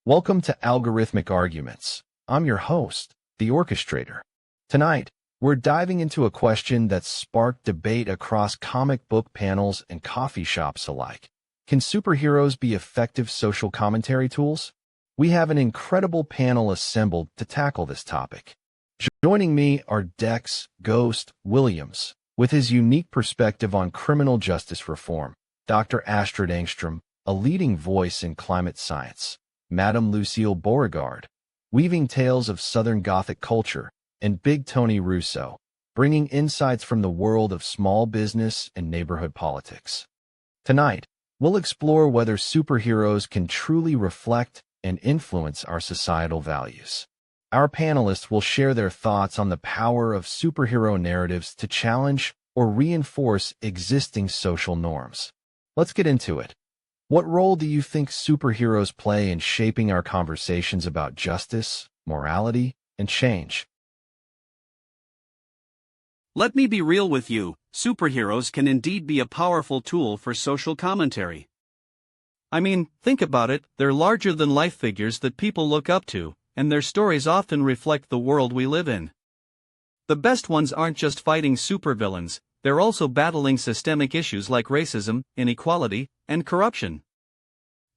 Welcome to Algorithmic Arguments. I'm your host, the Orchestrator. Tonight, we're diving into a question that's sparked debate across comic book panels and coffee shops alike. Can superheroes be effective social commentary tools? We have an incredible panel assembled to tackle this topic. Joining me are Dex Ghost Williams, with his unique perspective on criminal justice reform, Dr. Astrid Engstrom, a leading voice in climate science, Madame Lucille Beauregard, weaving tales of Southern Gothic culture, and Big Tony Russo, bringing insights from the world of small business and neighborhood politics. Tonight, we'll explore whether superheroes can truly reflect and influence our societal values. Our panelists will share their thoughts on the power of superhero narratives to challenge or reinforce existing social norms. Let's get into it. What role do you think superheroes play in shaping our conversations about justice, morality, and change? Let me be real with you, superheroes can indeed be a powerful tool for social commentary. I mean, think about it, they're larger-than-life figures that people look up to, and their stories often reflect the world we live in. The best ones aren't just fighting supervillains, they're also battling systemic issues like racism, inequality, and corruption.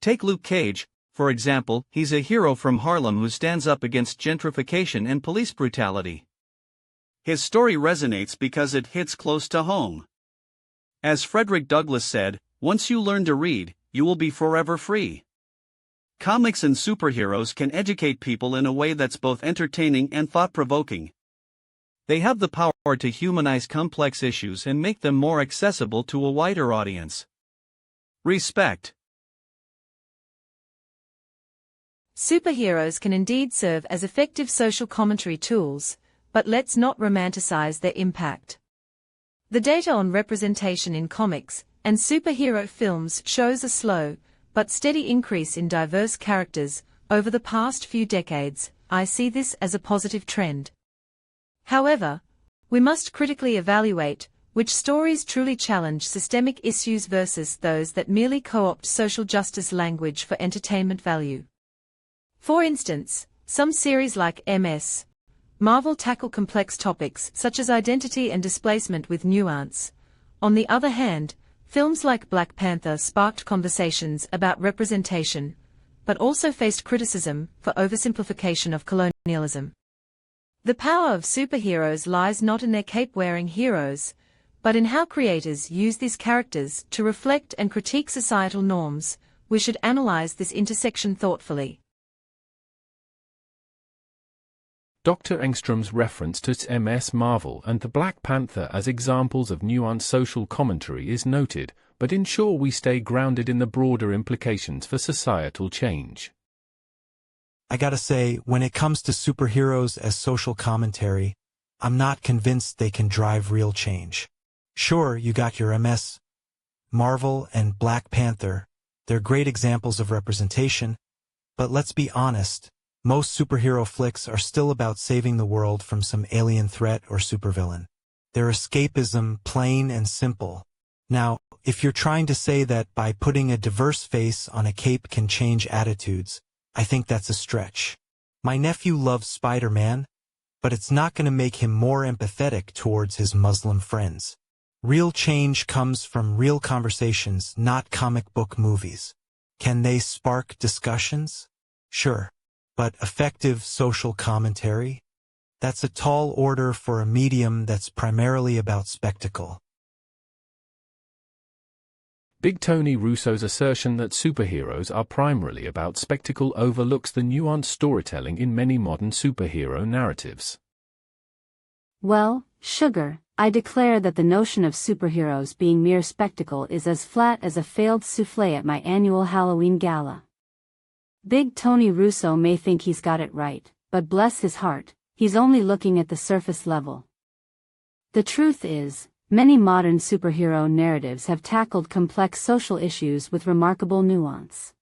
Take Luke Cage, for example. He's a hero from Harlem who stands up against gentrification and police brutality. His story resonates because it hits close to home. As Frederick Douglass said, "Once you learn to read, you will be forever free." Comics and superheroes can educate people in a way that's both entertaining and thought-provoking. They have the power to humanize complex issues and make them more accessible to a wider audience. Respect. Superheroes can indeed serve as effective social commentary tools, but let's not romanticize their impact. The data on representation in comics and superhero films shows a slow, but steady increase in diverse characters over the past few decades. I see this as a positive trend. However, we must critically evaluate which stories truly challenge systemic issues versus those that merely co-opt social justice language for entertainment value. For instance, some series like Ms. Marvel tackle complex topics such as identity and displacement with nuance. On the other hand, films like Black Panther sparked conversations about representation, but also faced criticism for oversimplification of colonialism. The power of superheroes lies not in their cape-wearing heroes, but in how creators use these characters to reflect and critique societal norms. We should analyze this intersection thoughtfully. Dr. Engstrom's reference to Ms. Marvel and the Black Panther as examples of nuanced social commentary is noted, but ensure we stay grounded in the broader implications for societal change. I gotta say, when it comes to superheroes as social commentary, I'm not convinced they can drive real change. Sure, you got your Ms. Marvel and Black Panther, they're great examples of representation, but let's be honest, most superhero flicks are still about saving the world from some alien threat or supervillain. They're escapism, plain and simple. Now, if you're trying to say that by putting a diverse face on a cape can change attitudes, I think that's a stretch. My nephew loves Spider-Man, but it's not going to make him more empathetic towards his Muslim friends. Real change comes from real conversations, not comic book movies. Can they spark discussions? Sure. But effective social commentary? That's a tall order for a medium that's primarily about spectacle. Big Tony Russo's assertion that superheroes are primarily about spectacle overlooks the nuanced storytelling in many modern superhero narratives. Well, sugar, I declare that the notion of superheroes being mere spectacle is as flat as a failed soufflé at my annual Halloween gala. Big Tony Russo may think he's got it right, but bless his heart, he's only looking at the surface level. The truth is, many modern superhero narratives have tackled complex social issues with remarkable nuance.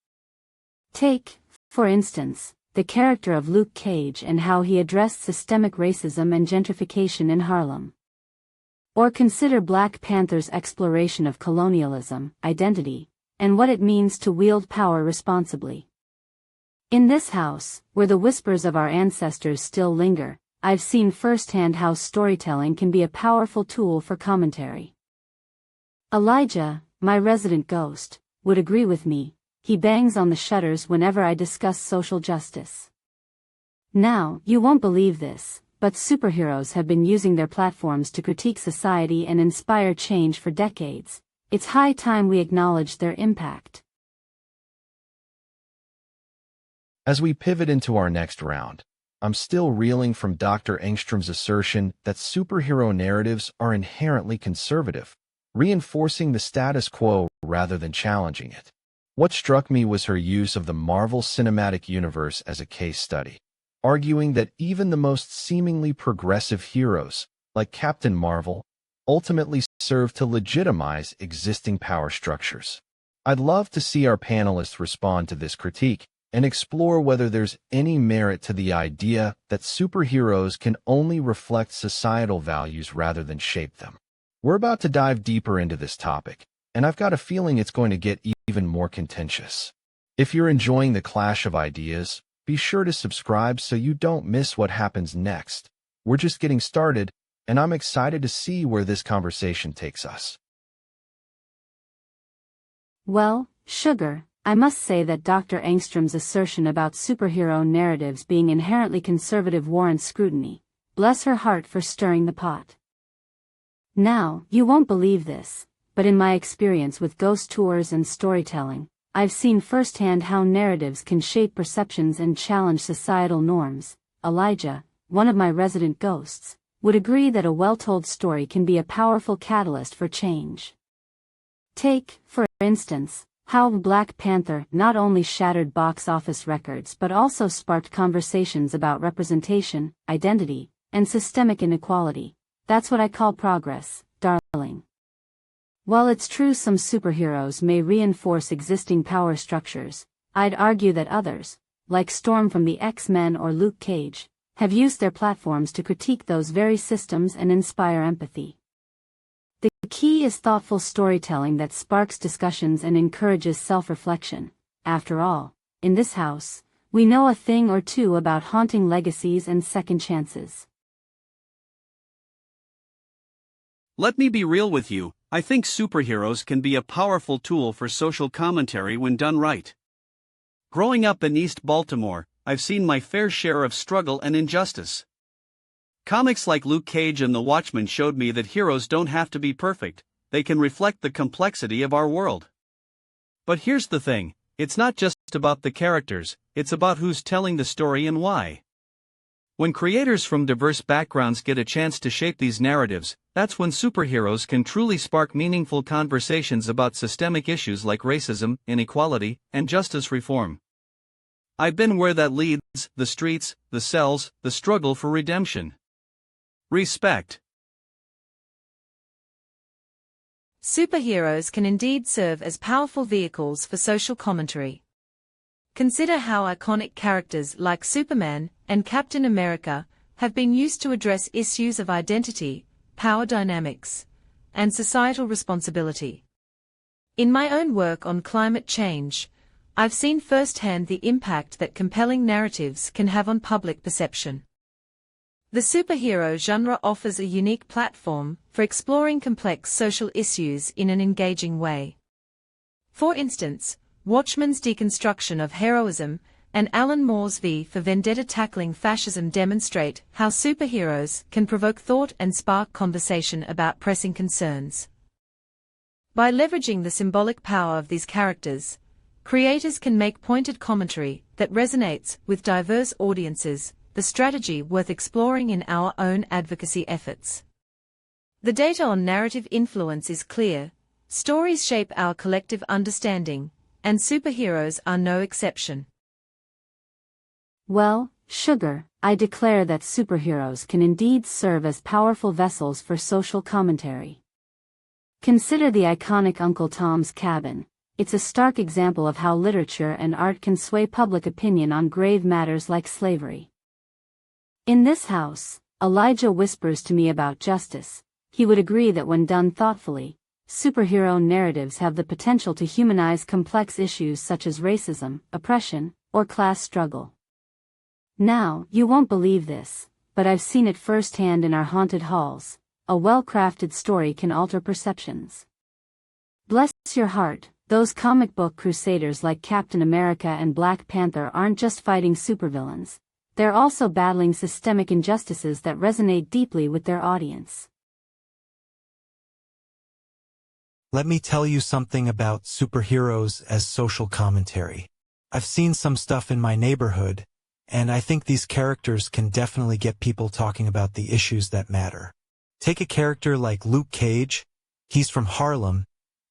Take, for instance, the character of Luke Cage and how he addressed systemic racism and gentrification in Harlem. Or consider Black Panther's exploration of colonialism, identity, and what it means to wield power responsibly. In this house, where the whispers of our ancestors still linger, I've seen firsthand how storytelling can be a powerful tool for commentary. Elijah, my resident ghost, would agree with me. He bangs on the shutters whenever I discuss social justice. Now, you won't believe this, but superheroes have been using their platforms to critique society and inspire change for decades. It's high time we acknowledge their impact. As we pivot into our next round, I'm still reeling from Dr. Engstrom's assertion that superhero narratives are inherently conservative, reinforcing the status quo rather than challenging it. What struck me was her use of the Marvel Cinematic Universe as a case study, arguing that even the most seemingly progressive heroes, like Captain Marvel, ultimately serve to legitimize existing power structures. I'd love to see our panelists respond to this critique and explore whether there's any merit to the idea that superheroes can only reflect societal values rather than shape them. We're about to dive deeper into this topic, and I've got a feeling it's going to get even more contentious. If you're enjoying the clash of ideas, be sure to subscribe so you don't miss what happens next. We're just getting started, and I'm excited to see where this conversation takes us. Well, sugar, I must say that Dr. Engstrom's assertion about superhero narratives being inherently conservative warrants scrutiny. Bless her heart for stirring the pot. Now, you won't believe this, but in my experience with ghost tours and storytelling, I've seen firsthand how narratives can shape perceptions and challenge societal norms. Elijah, one of my resident ghosts, would agree that a well-told story can be a powerful catalyst for change. Take, for instance, how Black Panther not only shattered box office records but also sparked conversations about representation, identity, and systemic inequality. That's what I call progress, darling. While it's true some superheroes may reinforce existing power structures, I'd argue that others, like Storm from the X-Men or Luke Cage, have used their platforms to critique those very systems and inspire empathy. The key is thoughtful storytelling that sparks discussions and encourages self-reflection. After all, in this house, we know a thing or two about haunting legacies and second chances. Let me be real with you, I think superheroes can be a powerful tool for social commentary when done right. Growing up in East Baltimore, I've seen my fair share of struggle and injustice. Comics like Luke Cage and The Watchmen showed me that heroes don't have to be perfect, they can reflect the complexity of our world. But here's the thing, it's not just about the characters, it's about who's telling the story and why. When creators from diverse backgrounds get a chance to shape these narratives, that's when superheroes can truly spark meaningful conversations about systemic issues like racism, inequality, and justice reform. I've been where that leads, the streets, the cells, the struggle for redemption. Respect. Superheroes can indeed serve as powerful vehicles for social commentary. Consider how iconic characters like Superman and Captain America have been used to address issues of identity, power dynamics, and societal responsibility. In my own work on climate change, I've seen firsthand the impact that compelling narratives can have on public perception. The superhero genre offers a unique platform for exploring complex social issues in an engaging way. For instance, Watchmen's deconstruction of heroism and Alan Moore's V for Vendetta tackling fascism demonstrate how superheroes can provoke thought and spark conversation about pressing concerns. By leveraging the symbolic power of these characters, creators can make pointed commentary that resonates with diverse audiences, the strategy worth exploring in our own advocacy efforts. The data on narrative influence is clear. Stories shape our collective understanding, and superheroes are no exception. Well, sugar, I declare that superheroes can indeed serve as powerful vessels for social commentary. Consider the iconic Uncle Tom's Cabin. It's a stark example of how literature and art can sway public opinion on grave matters like slavery. In this house, Elijah whispers to me about justice. He would agree that when done thoughtfully, superhero narratives have the potential to humanize complex issues such as racism, oppression, or class struggle. Now, you won't believe this, but I've seen it firsthand in our haunted halls. A well-crafted story can alter perceptions. Bless your heart, those comic book crusaders like Captain America and Black Panther aren't just fighting supervillains. They're also battling systemic injustices that resonate deeply with their audience. Let me tell you something about superheroes as social commentary. I've seen some stuff in my neighborhood, and I think these characters can definitely get people talking about the issues that matter. Take a character like Luke Cage. He's from Harlem,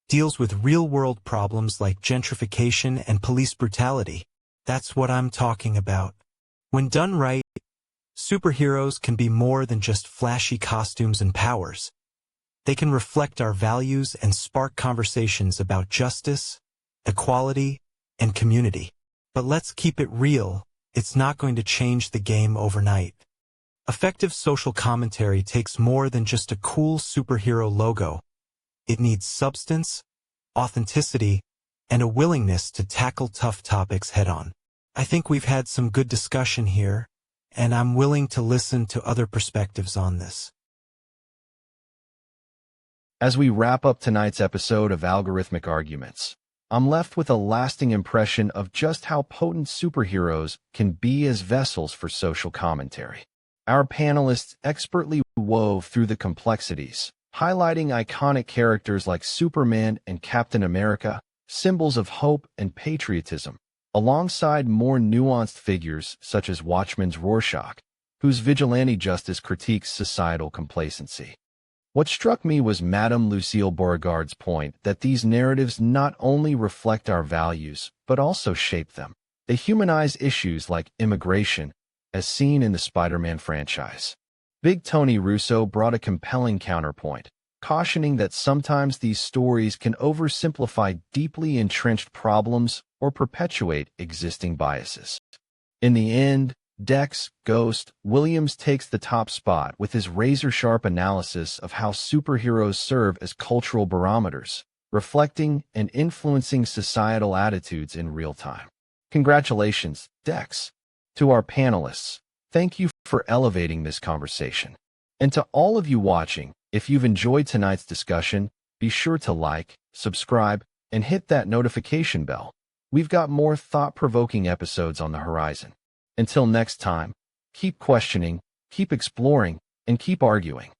deals with real-world problems like gentrification and police brutality. That's what I'm talking about. When done right, superheroes can be more than just flashy costumes and powers. They can reflect our values and spark conversations about justice, equality, and community. But let's keep it real, it's not going to change the game overnight. Effective social commentary takes more than just a cool superhero logo. It needs substance, authenticity, and a willingness to tackle tough topics head-on. I think we've had some good discussion here, and I'm willing to listen to other perspectives on this. As we wrap up tonight's episode of Algorithmic Arguments, I'm left with a lasting impression of just how potent superheroes can be as vessels for social commentary. Our panelists expertly wove through the complexities, highlighting iconic characters like Superman and Captain America, symbols of hope and patriotism, alongside more nuanced figures such as Watchmen's Rorschach, whose vigilante justice critiques societal complacency. What struck me was Madame Lucille Beauregard's point that these narratives not only reflect our values, but also shape them. They humanize issues like immigration, as seen in the Spider-Man franchise. Big Tony Russo brought a compelling counterpoint, cautioning that sometimes these stories can oversimplify deeply entrenched problems or perpetuate existing biases. In the end, Dex Ghost Williams takes the top spot with his razor-sharp analysis of how superheroes serve as cultural barometers, reflecting and influencing societal attitudes in real time. Congratulations, Dex. To our panelists, thank you for elevating this conversation. And to all of you watching, if you've enjoyed tonight's discussion, be sure to like, subscribe, and hit that notification bell. We've got more thought-provoking episodes on the horizon. Until next time, keep questioning, keep exploring, and keep arguing.